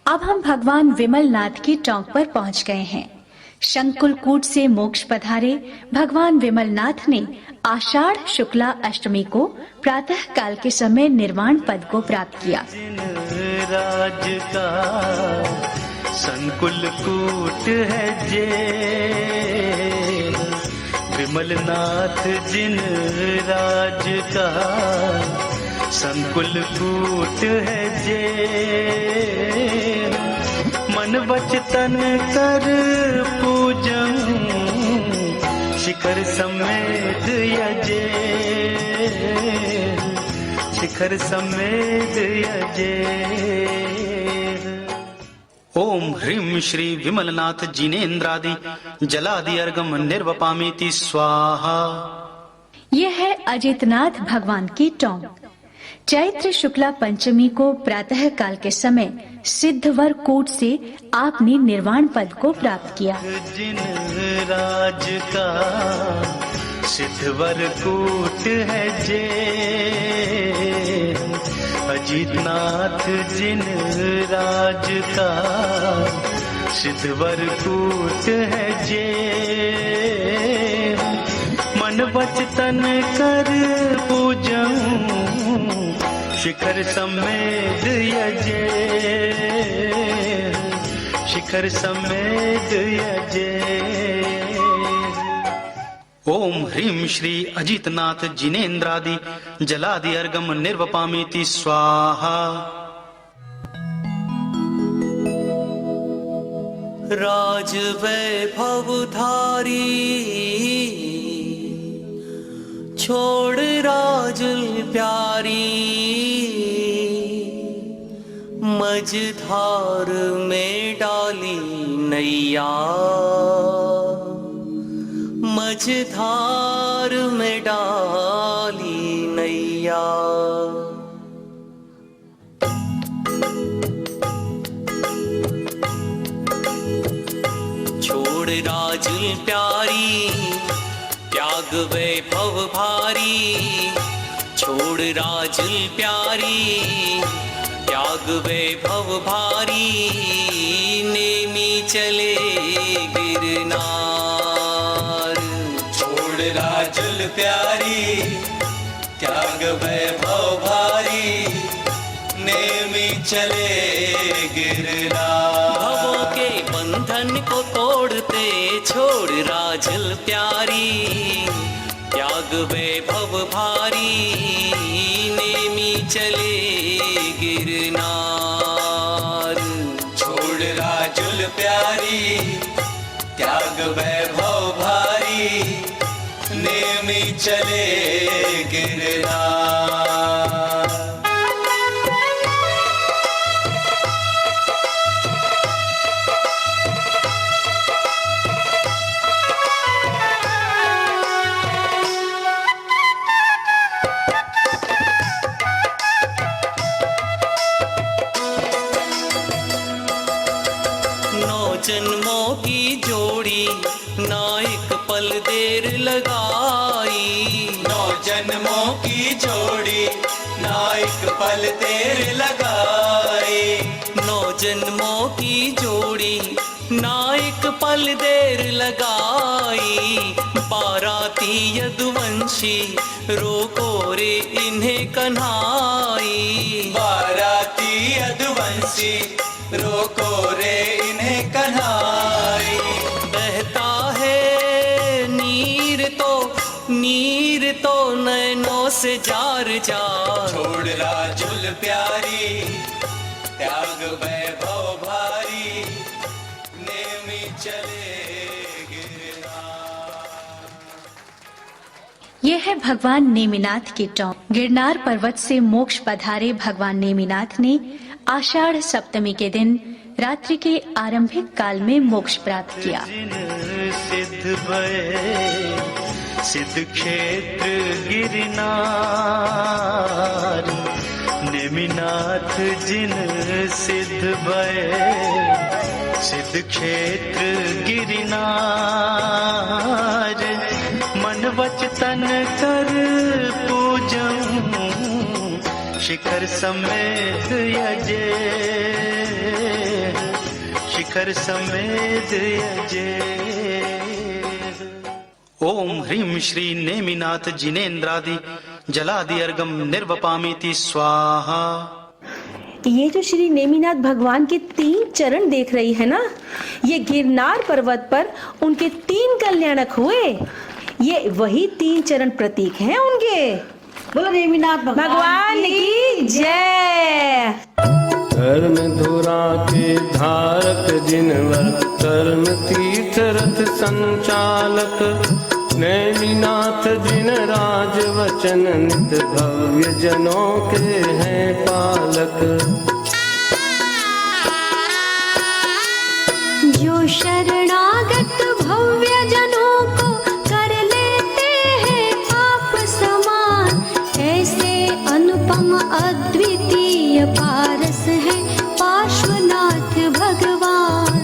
अब हम भगवान विमलनाथ की टोंक पर पहुंच गए हैं। शंकुलकूट से मोक्ष पधारे भगवान विमलनाथ ने आषाढ़ शुक्ला अष्टमी को प्रातः काल के समय निर्वाण पद को प्राप्त किया। राज का संकुलकूट है जे, विमलनाथ जिन राज का संकुलकूट है जे। मन वचन कर पूजन शिखर समेत अजय, शिखर समेत अजय। ओम ह्रीं श्री विमलनाथ जिनेन्द्रादि जलादि अर्गम निर्वपामीति स्वाहा। यह है अजितनाथ भगवान की टोंक। चैत्र शुक्ला पंचमी को प्रातः काल के समय सिद्धवर कूट से आपने निर्वाण पद को प्राप्त किया। जिन राज का सिद्धवर कूट है जे, अजितनाथ जिन राज का सिद्धवर कूट है जे। मन वचन कर पूजऊं शिखर समेत अजय, शिखर समेत अजय। ओम ह्रीं श्री अजितनाथ जिनेन्द्रादि जलादि अर्गम निर्वपामीति स्वाहा। राज वैभव धारी छोड़ राजुल प्यारी, मझधार में डाली नैया, मझधार में डाली नैया। छोड़ राजुल प्यारी त्याग वैभव भारी, छोड़ राजुल प्यारी त्याग वैभव भारी। नेमी चले गिरनार, छोड़ राजुल प्यारी त्याग वैभव भारी। नेमी चले गिरनार, भवों के बंधन को तोड़ते छोड़ राजुल प्यारी त्याग वैभव भारी। नेमी चले गिरनार, छोड़ राजुल प्यारी त्याग वैभव भारी। नेमी चले गिरनार। जन्मों की जोड़ी ना एक पल देर लगाई, नौ जन्मों की जोड़ी ना एक पल देर लगाई। नौ जन्मों की जोड़ी ना एक पल देर लगाई। बाराती यदुवंशी रोको रे इन्हें कन्हाई, बाराती यदुवंशी रोको रे इन्हें कन्हाई। बहता है नीर तो नैनों से जार जार। छोड़ राजुल प्यारी त्याग वैभव भारी। नेमी चले गिरनार। यह है भगवान नेमिनाथ की टोंक। गिरनार पर्वत से मोक्ष पधारे भगवान नेमिनाथ ने आषाढ़ सप्तमी के दिन रात्रि के आरंभिक काल में मोक्ष प्राप्त किया। सिद्ध भये सिद्ध क्षेत्र गिरनार, नेमिनाथ जिन सिद्ध भये सिद्ध क्षेत्र गिरिनार, मन वचन कर पूजऊं, शिखर समेत यजे, शिखर समेत यजे। ओम ह्रीं श्री नेमिनाथ जिनेन्द्रादि जलादि अर्गम निर्वपामीति स्वाहा। ये जो श्री नेमिनाथ भगवान के 3 चरण देख रही है ना, ये गिरनार पर्वत पर उनके 3 कल्याणक हुए। ये वही 3 चरण प्रतीक हैं उनके। बोलो नेमिनाथ भगवान की जय। धर्म धुरा के धारक जिनवर, धर्म तीर्थ रथ संचालक, नेमिनाथ जिन राज वचन नित, भव्य जनों के हैं पालक। जो शरणागत भव्य जनों को कर लेते हैं आप समान, ऐसे अनुपम अद्वितीय पारस है पार्श्वनाथ भगवान।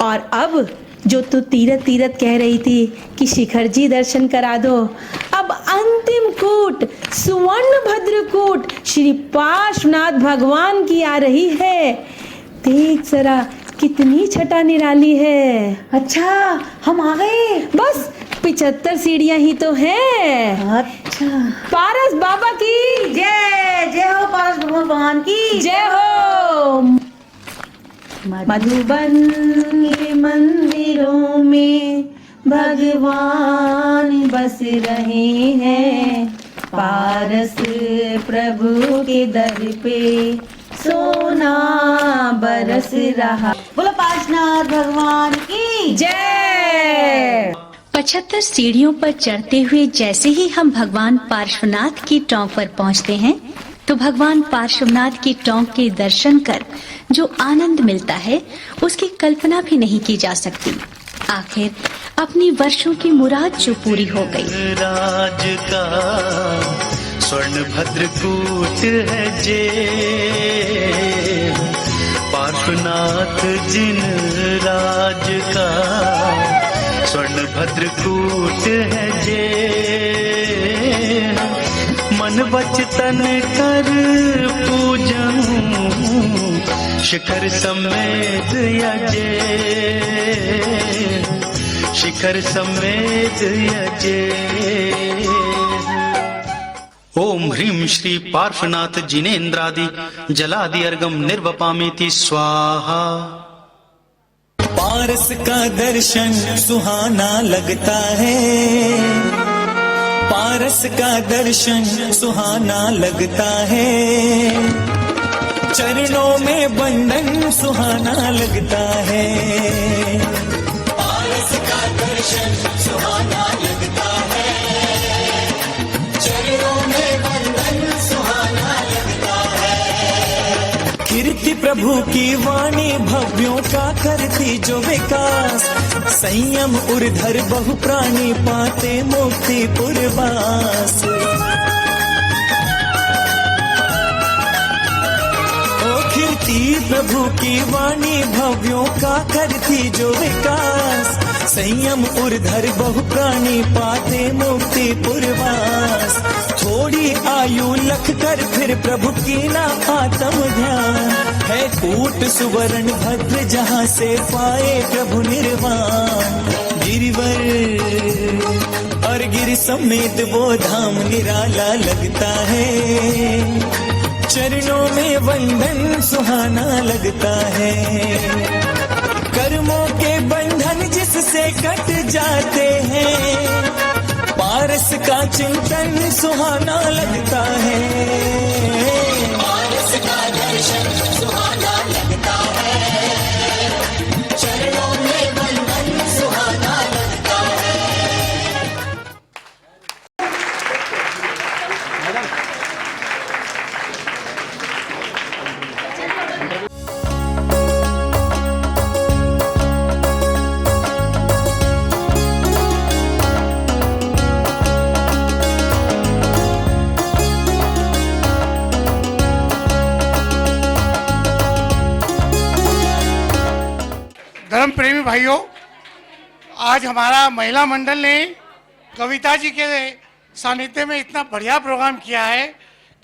और अब जो तू तीरथ कह रही थी कि शिखर जी दर्शन करा दो, अब अंतिम कूट सुवर्ण भद्रकूट श्री पार्श्वनाथ भगवान की आ रही है। देख जरा कितनी छटा निराली है। अच्छा हम आ गए। बस 75 सीढ़ियां ही तो हैं। अच्छा पारस बाबा की जय। जय हो पारस भगवान की जय हो। मधुबन के मंदिरों में भगवान बस रहे हैं, पारस प्रभु के दर पे सोना बरस रहा। बोलो पार्श्वनाथ भगवान की जय। 75 सीढ़ियों पर चढ़ते हुए जैसे ही हम भगवान पार्श्वनाथ की टोंक पर पहुंचते हैं, तो भगवान पार्श्वनाथ की टोंक के दर्शन कर जो आनंद मिलता है उसकी कल्पना भी नहीं की जा सकती। आखिर अपनी वर्षों की मुराद जो पूरी हो गई। राज का स्वर्ण भद्रकूट है जे, पार्श्वनाथ जिन राज का स्वर्ण भद्रकूट है जे, मन वचन कर पूजऊं, शिखर समेत यजे, शिखर समेत यजे। ओम ह्रीं श्री पार्श्वनाथ जिनेन्द्रादि जलादि अर्गम निर्वपामीति स्वाहा। पारस का दर्शन सुहाना लगता है, पारस का दर्शन सुहाना लगता है, चरणों में बंधन सुहाना लगता है। पारस का दर्शन सुहाना लगता है, चरणों में बंधन सुहाना लगता है। कीर्ति प्रभु की वाणी भव्यों का करती जो विकास, संयम उर्धर बहु प्राणी पाते मुक्ति पुरवास। कीर्ति प्रभु की वाणी भव्यों का करती जो विकास, संयम उर्धर बहु प्राणी पाते मुक्ति पुरवास। थोड़ी आयु लख कर फिर प्रभु की ना आत्म ध्यान, है कूट सुवर्ण भद्र जहाँ से पाए प्रभु निर्वाण। गिरिवर और गिरि समेत वो धाम निराला लगता है, चरणों में वंदन सुहाना लगता है। कर्मों के बंधन जिससे कट जाते हैं, पारस का चिंतन सुहाना लगता है। पारस का दर्शन सुहाना लगता है, चरणों में वंदन सुहाना लगता है। धर्मप्रेमी भाइयों, आज हमारा महिला मंडल ने कविता जी के सानिध्य में इतना बढ़िया प्रोग्राम किया है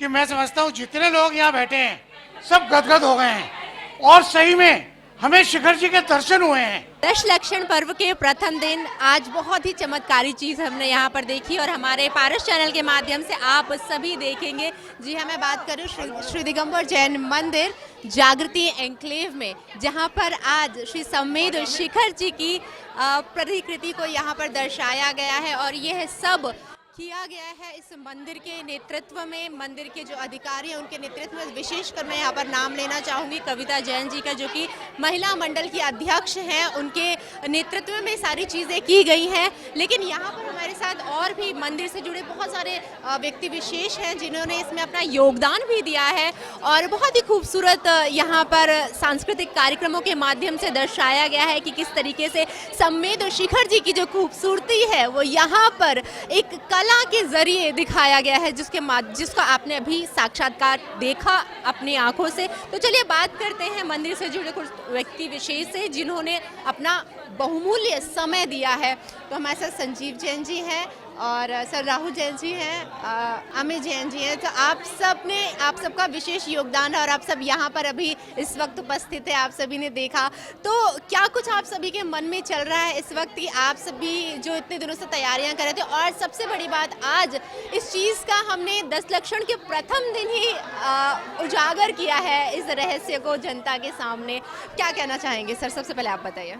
कि मैं समझता हूँ जितने लोग यहाँ बैठे हैं सब गदगद हो गए हैं और सही में हमें शिखर जी के दर्शन हुए हैं। दशलक्षण पर्व के प्रथम दिन आज बहुत ही चमत्कारी चीज हमने यहाँ पर देखी और हमारे पारस चैनल के माध्यम से आप सभी देखेंगे। जी हाँ, मैं बात करूँ श्री दिगंबर जैन मंदिर जागृति एन्क्लेव में, जहाँ पर आज श्री सम्मेद शिखर जी की प्रतिकृति को यहाँ पर दर्शाया गया है और यह सब किया गया है इस मंदिर के नेतृत्व में। मंदिर के जो अधिकारी हैं उनके नेतृत्व में, विशेषकर मैं यहाँ पर नाम लेना चाहूँगी कविता जैन जी का, जो कि महिला मंडल की अध्यक्ष हैं। उनके नेतृत्व में सारी चीज़ें की गई हैं। लेकिन यहाँ पर हमारे साथ और भी मंदिर से जुड़े बहुत सारे व्यक्ति विशेष हैं जिन्होंने इसमें अपना योगदान भी दिया है और बहुत ही खूबसूरत यहाँ पर सांस्कृतिक कार्यक्रमों के माध्यम से दर्शाया गया है कि किस तरीके से सम्मेद शिखर जी की जो खूबसूरती है वो यहाँ पर एक कला के जरिए दिखाया गया है, जिसको आपने अभी साक्षात्कार देखा अपनी आंखों से। तो चलिए बात करते हैं मंदिर से जुड़े कुछ व्यक्ति विशेष से जिन्होंने अपना बहुमूल्य समय दिया है। तो हमारे साथ संजीव जैन जी हैं और सर राहुल जैन जी हैं, अमित जैन जी हैं। तो आप सबका विशेष योगदान है और आप सब यहाँ पर अभी इस वक्त उपस्थित है, आप सभी ने देखा। तो क्या कुछ आप सभी के मन में चल रहा है इस वक्त कि आप सभी जो इतने दिनों से तैयारियां कर रहे थे, और सबसे बड़ी बात आज इस चीज़ का हमने दशलक्षण के प्रथम दिन ही उजागर किया है इस रहस्य को जनता के सामने। क्या कहना चाहेंगे सर? सबसे पहले आप बताइए।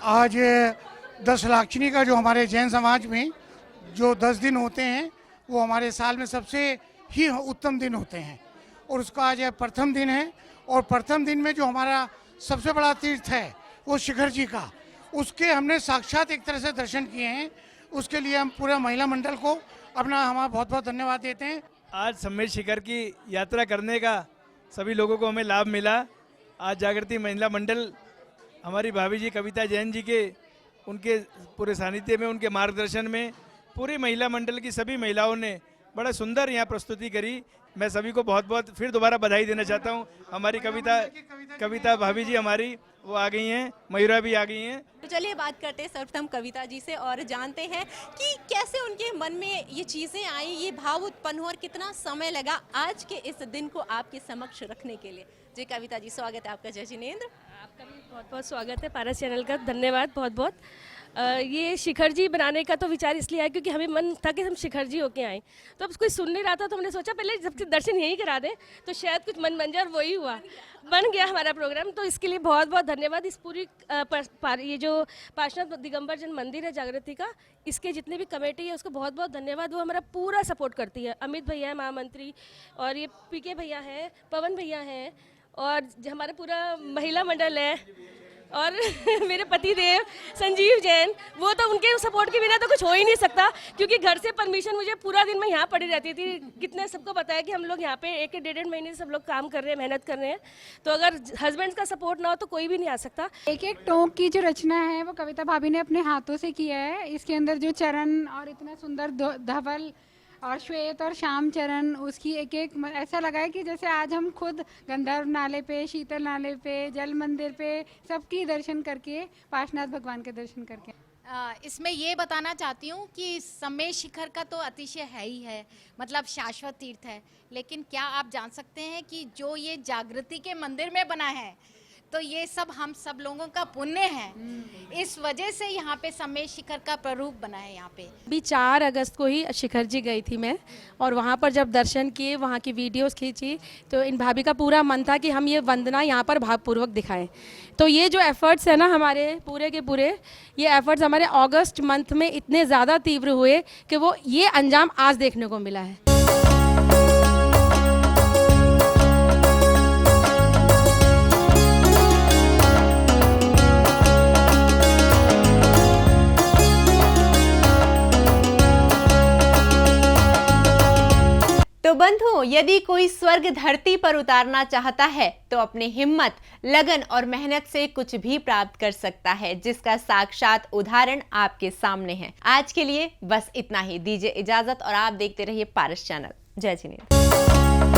आज दशलक्षणी का जो हमारे जैन समाज में जो 10 दिन होते हैं वो हमारे साल में सबसे ही उत्तम दिन होते हैं और उसका आज प्रथम दिन है। और प्रथम दिन में जो हमारा सबसे बड़ा तीर्थ है वो शिखर जी का, उसके हमने साक्षात एक तरह से दर्शन किए हैं। उसके लिए हम पूरा महिला मंडल को अपना हमारा बहुत बहुत धन्यवाद देते हैं। आज सम्मेद शिखर की यात्रा करने का सभी लोगों को हमें लाभ मिला। आज जागृति महिला मंडल हमारी भाभी जी कविता जैन जी के उनके पूरे सानिध्य में, उनके मार्गदर्शन में पूरी महिला मंडल की सभी महिलाओं ने बड़ा सुंदर यहाँ प्रस्तुति करी। मैं सभी को बहुत बहुत फिर दोबारा बधाई देना चाहता हूँ। हमारी कविता भाभी जी हमारी वो आ गई हैं, मयूरा भी आ गई हैं। तो चलिए बात करते हैं सर्वप्रथम कविता जी से और जानते हैं कि कैसे उनके मन में ये चीज़ें आई, ये भाव उत्पन्न हुआ और कितना समय लगा आज के इस दिन को आपके समक्ष रखने के लिए। जी कविता जी, स्वागत है आपका। जय जिनेंद्र। आपका भी बहुत बहुत स्वागत है पारस चैनल का, धन्यवाद बहुत बहुत। ये शिखर जी बनाने का तो विचार इसलिए आया क्योंकि हमें मन था कि हम शिखर जी होके आएँ। तो अब कोई सुन नहीं रहा था तो हमने सोचा पहले सबके दर्शन यहीं करा दें तो शायद कुछ मन बन जाए, और वही हुआ, बन गया हमारा प्रोग्राम। तो इसके लिए बहुत बहुत धन्यवाद। इस पूरी ये जो पार्षद दिगंबर जैन मंदिर है जागृति का, इसके जितने भी कमेटी है उसको बहुत बहुत धन्यवाद। वो हमारा पूरा सपोर्ट करती है। अमित भैया है महामंत्री, और ये पीके भैया हैं, पवन भैया हैं, और हमारा पूरा महिला मंडल है, और मेरे पति देव संजीव जैन, वो तो उनके सपोर्ट के बिना तो कुछ हो ही नहीं सकता। क्योंकि घर से परमिशन मुझे पूरा दिन मैं यहाँ पड़ी रहती थी। कितने सबको बताया कि हम लोग यहाँ पे 1-1.5 महीने से सब लोग काम कर रहे हैं, मेहनत कर रहे हैं। तो अगर हस्बैंड का सपोर्ट ना हो तो कोई भी नहीं आ सकता। एक टोंक की जो रचना है वो कविता भाभी ने अपने हाथों से किया है। इसके अंदर जो चरण और इतना सुंदर धवल और श्वेत और श्याम चरण, उसकी एक एक ऐसा लगा है कि जैसे आज हम खुद गंधर्व नाले पे, शीतल नाले पे, जल मंदिर पे सबकी दर्शन करके, पार्श्वनाथ भगवान के दर्शन करके। इसमें ये बताना चाहती हूँ कि सम्मेद शिखर का तो अतिशय है ही है, मतलब शाश्वत तीर्थ है। लेकिन क्या आप जान सकते हैं कि जो ये जागृति के मंदिर में बना है तो ये सब हम सब लोगों का पुण्य है। इस वजह से यहाँ पे सम्मेद शिखर का प्ररूप बना है। यहाँ पे अभी 4 अगस्त को ही शिखर जी गई थी मैं, और वहाँ पर जब दर्शन किए, वहाँ की वीडियोस खींची, तो इन भाभी का पूरा मन था कि हम ये वंदना यहाँ पर भावपूर्वक दिखाएं। तो ये जो एफर्ट्स है ना हमारे पूरे के पूरे, ये एफर्ट्स हमारे अगस्त मंथ में इतने ज़्यादा तीव्र हुए कि वो ये अंजाम आज देखने को मिला है। तो बंधुओं, यदि कोई स्वर्ग धरती पर उतारना चाहता है तो अपनी हिम्मत, लगन और मेहनत से कुछ भी प्राप्त कर सकता है, जिसका साक्षात उदाहरण आपके सामने है। आज के लिए बस इतना ही। दीजिए इजाजत और आप देखते रहिए पारस चैनल। जय जिनेंद्र।